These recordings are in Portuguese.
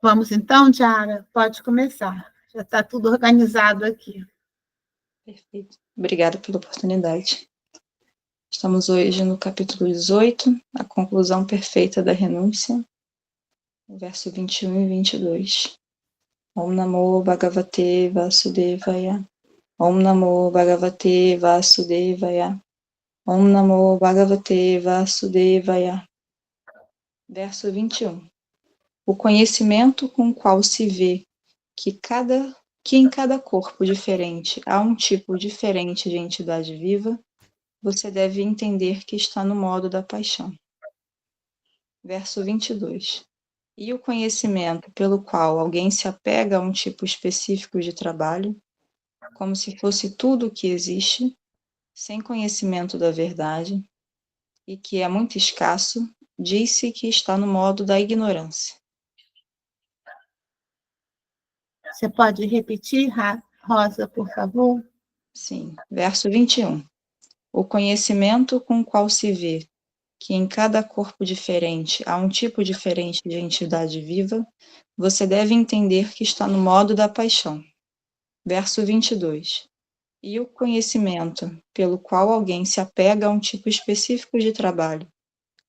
Vamos então, Tiara? Pode começar. Já está tudo organizado aqui. Perfeito. Obrigada pela oportunidade. Estamos hoje no capítulo 18, a conclusão perfeita da renúncia, verso 21 e 22. Om Namo Bhagavate Vasudevaya. Om Namo Bhagavate Vasudevaya. Om Namo Bhagavate Vasudevaya. Verso 21. O conhecimento com o qual se vê que em cada corpo diferente há um tipo diferente de entidade viva, você deve entender que está no modo da paixão. Verso 22. E o conhecimento pelo qual alguém se apega a um tipo específico de trabalho, como se fosse tudo o que existe, sem conhecimento da verdade, e que é muito escasso, diz-se que está no modo da ignorância. Você pode repetir, Rosa, por favor? Sim. Verso 21. O conhecimento com o qual se vê que em cada corpo diferente há um tipo diferente de entidade viva, você deve entender que está no modo da paixão. Verso 22. E o conhecimento pelo qual alguém se apega a um tipo específico de trabalho,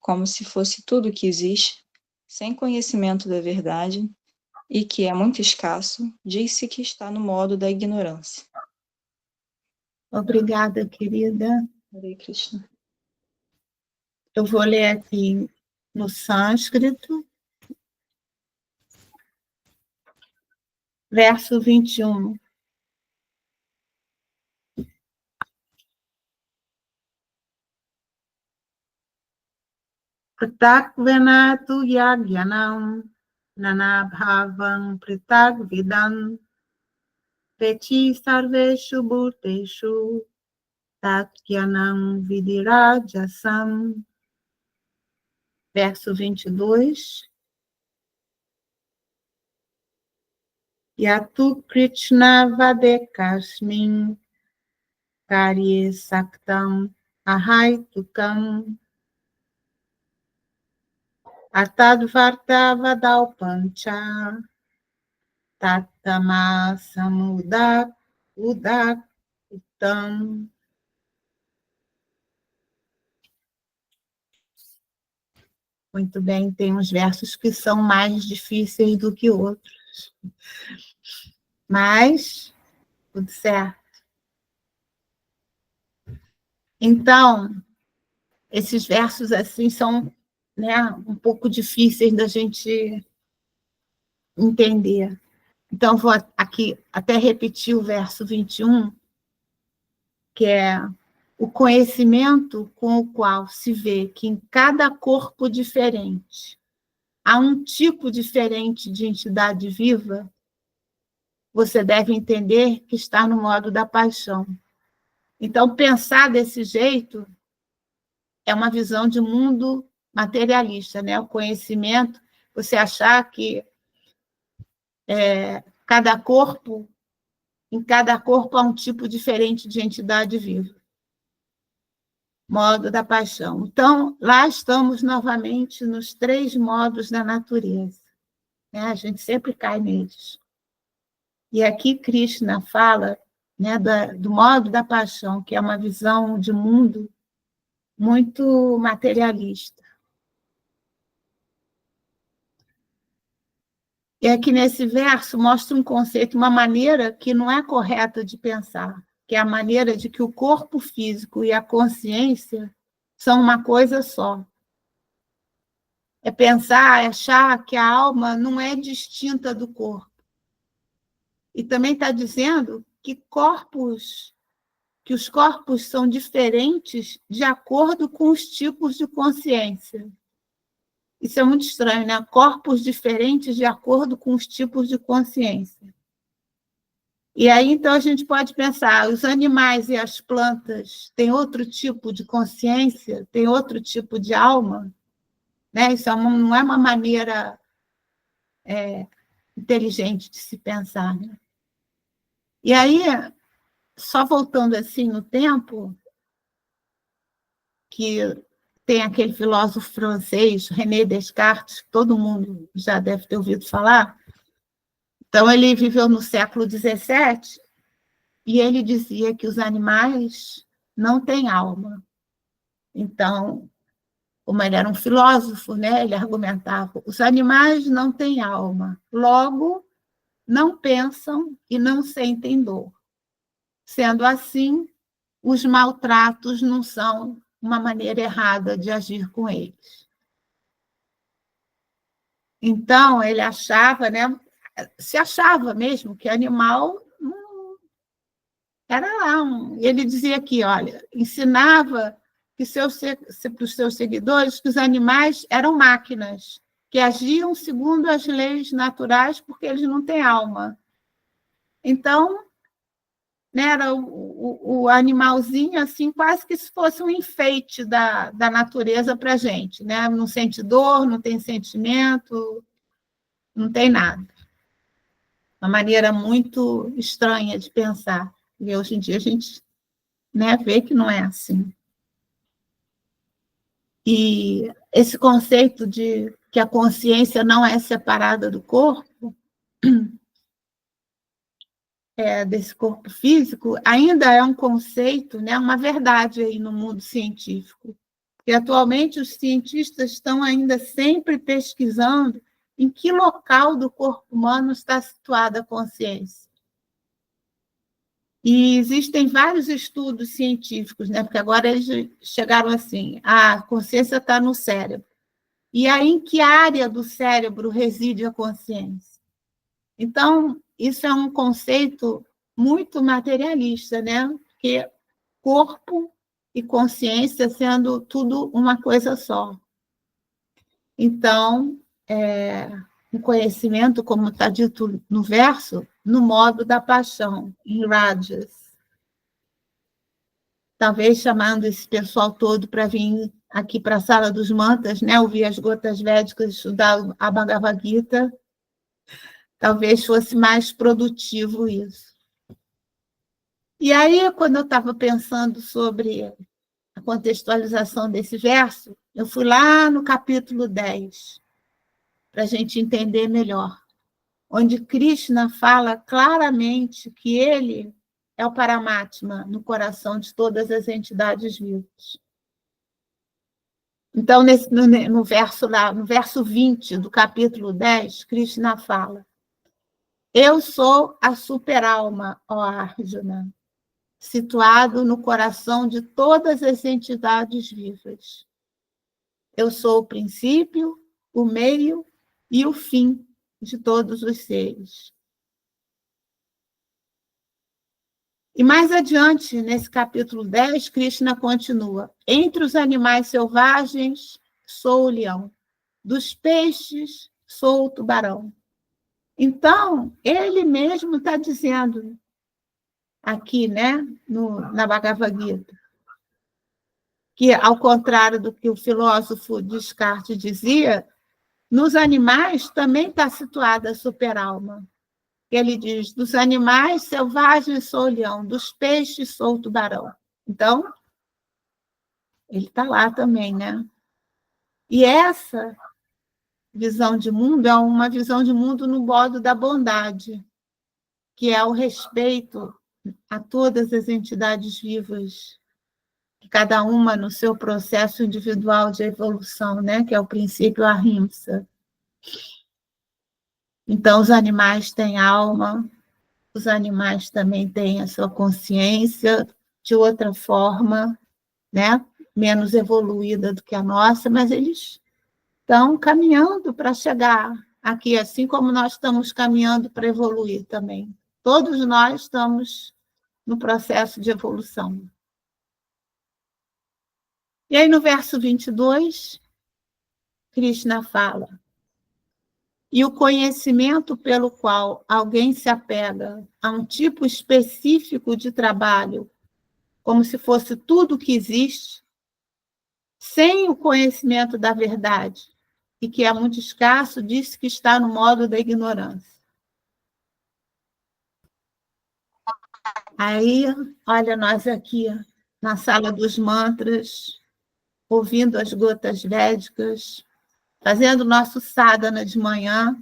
como se fosse tudo que existe, sem conhecimento da verdade, e que é muito escasso, diz-se que está no modo da ignorância. Obrigada, querida. Hare Krishna. Eu vou ler aqui no sânscrito, verso 21. Pratakvenatu yagyanam nanabhavam pritagvidam peti sarveshu bhuteshu tatyanam vidirajasam. Verso 22. Yatu Krishna vadekasmin karye saktam ahaitukam atadvarta vadalpancha tatamasamudak udakutam. Muito bem, tem uns versos que são mais difíceis do que outros. Mas, tudo certo. Então, esses versos assim são, né, um pouco difíceis da gente entender. Então, vou aqui até repetir o verso 21, que é o conhecimento com o qual se vê que em cada corpo diferente há um tipo diferente de entidade viva, você deve entender que está no modo da paixão. Então, pensar desse jeito é uma visão de mundo materialista, né? O conhecimento, você achar que em cada corpo há um tipo diferente de entidade viva. Modo da paixão. Então, lá estamos novamente nos 3 modos da natureza. Né? A gente sempre cai neles. E aqui Krishna fala, né, do modo da paixão, que é uma visão de mundo muito materialista. E aqui nesse verso mostra um conceito, uma maneira que não é correta de pensar, que é a maneira de que o corpo físico e a consciência são uma coisa só. É pensar, é achar que a alma não é distinta do corpo. E também está dizendo que os corpos são diferentes de acordo com os tipos de consciência. Isso é muito estranho, né? Corpos diferentes de acordo com os tipos de consciência. E aí, então, a gente pode pensar, os animais e as plantas têm outro tipo de consciência, têm outro tipo de alma, né? Isso não é uma maneira inteligente de se pensar, né? E aí, só voltando assim no tempo, que tem aquele filósofo francês, René Descartes, que todo mundo já deve ter ouvido falar. Então, ele viveu no século XVII e ele dizia que os animais não têm alma. Então, como ele era um filósofo, né, ele argumentava, os animais não têm alma, logo, não pensam e não sentem dor. Sendo assim, os maltratos não são uma maneira errada de agir com eles. Então, ele achava, né, se achava mesmo que animal era lá. Ele dizia aqui, olha, ensinava para os seus seguidores que os animais eram máquinas, que agiam segundo as leis naturais porque eles não têm alma. Então, né, era o animalzinho assim, quase que se fosse um enfeite da natureza para a gente, né? Não sente dor, não tem sentimento, não tem nada. Uma maneira muito estranha de pensar. E hoje em dia a gente, né, vê que não é assim. E esse conceito de que a consciência não é separada do corpo, desse corpo físico, ainda é um conceito, né, uma verdade aí no mundo científico. E atualmente os cientistas estão ainda sempre pesquisando em que local do corpo humano está situada a consciência. E existem vários estudos científicos, né, porque agora eles chegaram assim, a consciência está no cérebro. E aí, em que área do cérebro reside a consciência? Então, isso é um conceito muito materialista, né? Porque corpo e consciência sendo tudo uma coisa só. Então, o conhecimento, como está dito no verso, no modo da paixão, em rajas. Talvez chamando esse pessoal todo para vir aqui para a Sala dos Mantas, né? Ouvir as gotas védicas, estudar a Bhagavad Gita, talvez fosse mais produtivo isso. E aí, quando eu estava pensando sobre a contextualização desse verso, eu fui lá no capítulo 10, para a gente entender melhor, onde Krishna fala claramente que ele é o Paramatma no coração de todas as entidades vivas. Então, no verso 20 do capítulo 10, Krishna fala: eu sou a superalma, ó Arjuna, situado no coração de todas as entidades vivas. Eu sou o princípio, o meio e o fim de todos os seres. E mais adiante, nesse capítulo 10, Krishna continua: entre os animais selvagens, sou o leão. Dos peixes, sou o tubarão. Então, ele mesmo está dizendo aqui, né, na Bhagavad Gita, que, ao contrário do que o filósofo Descartes dizia, nos animais também está situada a superalma. Ele diz, dos animais selvagens sou o leão, dos peixes sou o tubarão. Então, ele está lá também, né? E essa visão de mundo é uma visão de mundo no modo da bondade, que é o respeito a todas as entidades vivas, cada uma no seu processo individual de evolução, né? Que é o princípio Ahimsa. Então, os animais têm alma, os animais também têm a sua consciência de outra forma, né? Menos evoluída do que a nossa, mas eles estão caminhando para chegar aqui, assim como nós estamos caminhando para evoluir também. Todos nós estamos no processo de evolução. E aí, no verso 22, Krishna fala: e o conhecimento pelo qual alguém se apega a um tipo específico de trabalho, como se fosse tudo que existe, sem o conhecimento da verdade, e que é muito escasso, diz que está no modo da ignorância. Aí, olha, nós aqui na sala dos mantras, ouvindo as gotas védicas, fazendo nosso sadhana de manhã.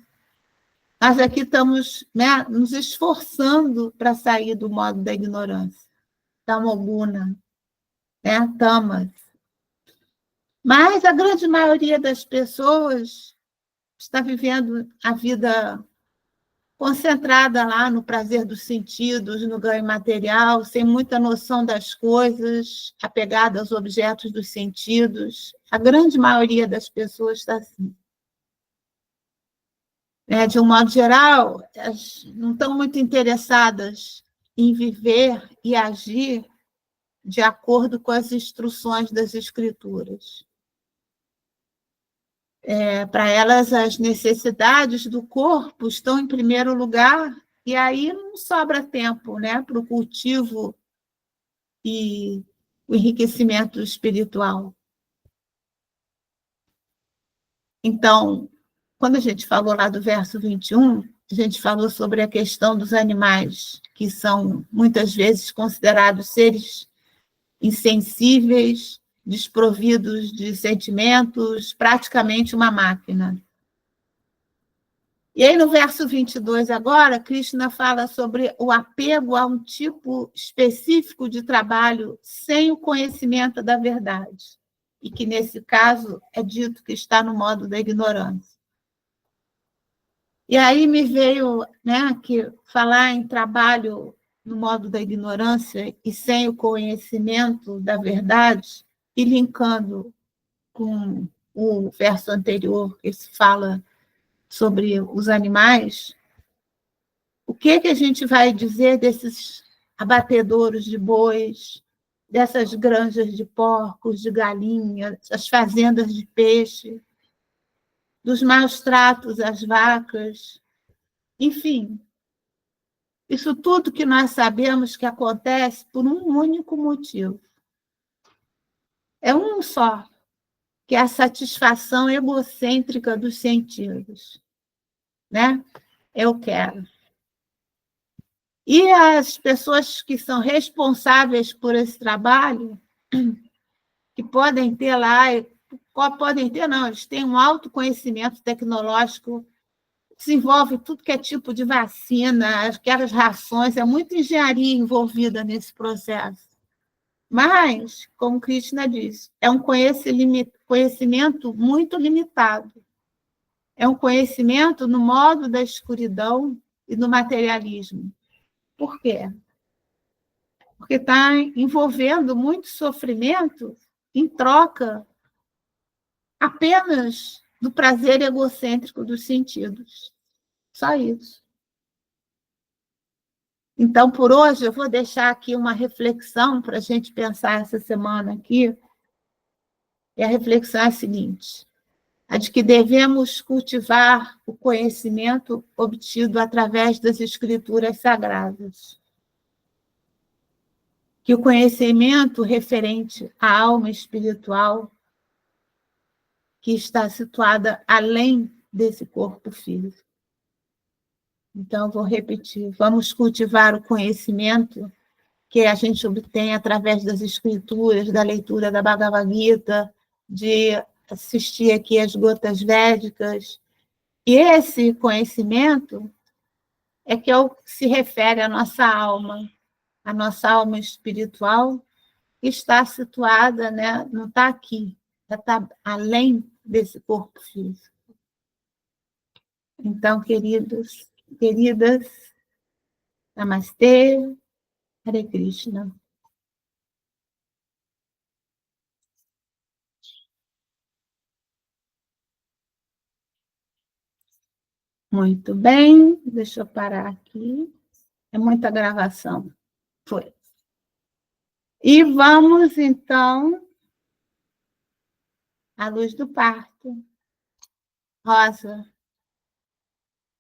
Nós aqui estamos, né, nos esforçando para sair do modo da ignorância, tamoguna, né, tamas. Mas a grande maioria das pessoas está vivendo a vida concentrada lá no prazer dos sentidos, no ganho material, sem muita noção das coisas, apegada aos objetos dos sentidos. A grande maioria das pessoas está assim. De um modo geral, elas não estão muito interessadas em viver e agir de acordo com as instruções das Escrituras. Para elas, as necessidades do corpo estão em primeiro lugar, e aí não sobra tempo, né, para o cultivo e o enriquecimento espiritual. Então, quando a gente falou lá do verso 21, a gente falou sobre a questão dos animais, que são muitas vezes considerados seres insensíveis, desprovidos de sentimentos, praticamente uma máquina. E aí, no verso 22 agora, Krishna fala sobre o apego a um tipo específico de trabalho sem o conhecimento da verdade. E que, nesse caso, é dito que está no modo da ignorância. E aí me veio, né, que falar em trabalho no modo da ignorância e sem o conhecimento da verdade, e linkando com o verso anterior, que se fala sobre os animais, o que a gente vai dizer desses abatedouros de bois, dessas granjas de porcos, de galinhas, as fazendas de peixe, dos maus tratos às vacas, enfim, isso tudo que nós sabemos que acontece por um único motivo. É um só, que é a satisfação egocêntrica dos sentidos. Né? Eu quero. E as pessoas que são responsáveis por esse trabalho, que podem ter lá, podem ter, não, eles têm um autoconhecimento tecnológico, desenvolve tudo que é tipo de vacina, aquelas rações, é muita engenharia envolvida nesse processo. Mas, como Krishna diz, é um conhecimento muito limitado. É um conhecimento no modo da escuridão e do materialismo. Por quê? Porque está envolvendo muito sofrimento em troca apenas do prazer egocêntrico dos sentidos. Só isso. Então, por hoje, eu vou deixar aqui uma reflexão para a gente pensar essa semana aqui. E a reflexão é a seguinte: a de que devemos cultivar o conhecimento obtido através das escrituras sagradas. Que o conhecimento referente à alma espiritual, que está situada além desse corpo físico. Então, vou repetir: vamos cultivar o conhecimento que a gente obtém através das escrituras, da leitura da Bhagavad Gita, de assistir aqui as gotas védicas. E esse conhecimento é que se refere à nossa alma. A nossa alma espiritual está situada, né? Não está aqui, está além desse corpo físico. Então, queridos, queridas, Namastê, Hare Krishna. Muito bem, deixa eu parar aqui. É muita gravação. Foi. E vamos, então, à luz do parto. Rosa,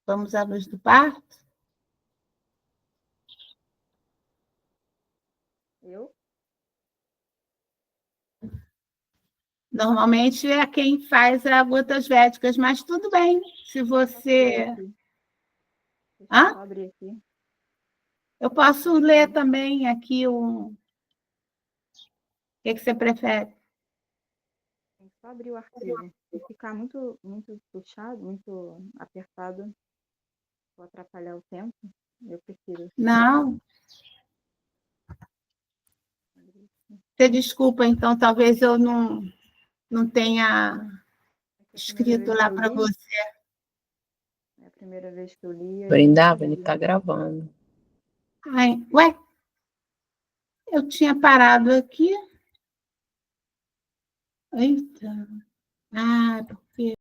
vamos à luz do parto? Eu? Normalmente é quem faz as gotas védicas, mas tudo bem, se você... Deixa Hã? eu abrir aqui. Eu posso ler também aqui o que você prefere? Tem que só abrir o arquivo. Se ficar muito puxado, muito apertado, vou atrapalhar o tempo, eu prefiro. Não. Você desculpa, então, talvez eu não tenha escrito lá para você. É a primeira vez que eu li. Brindava, ele está gravando. Ai, ué? Eu tinha parado aqui. Eita. Ah, porque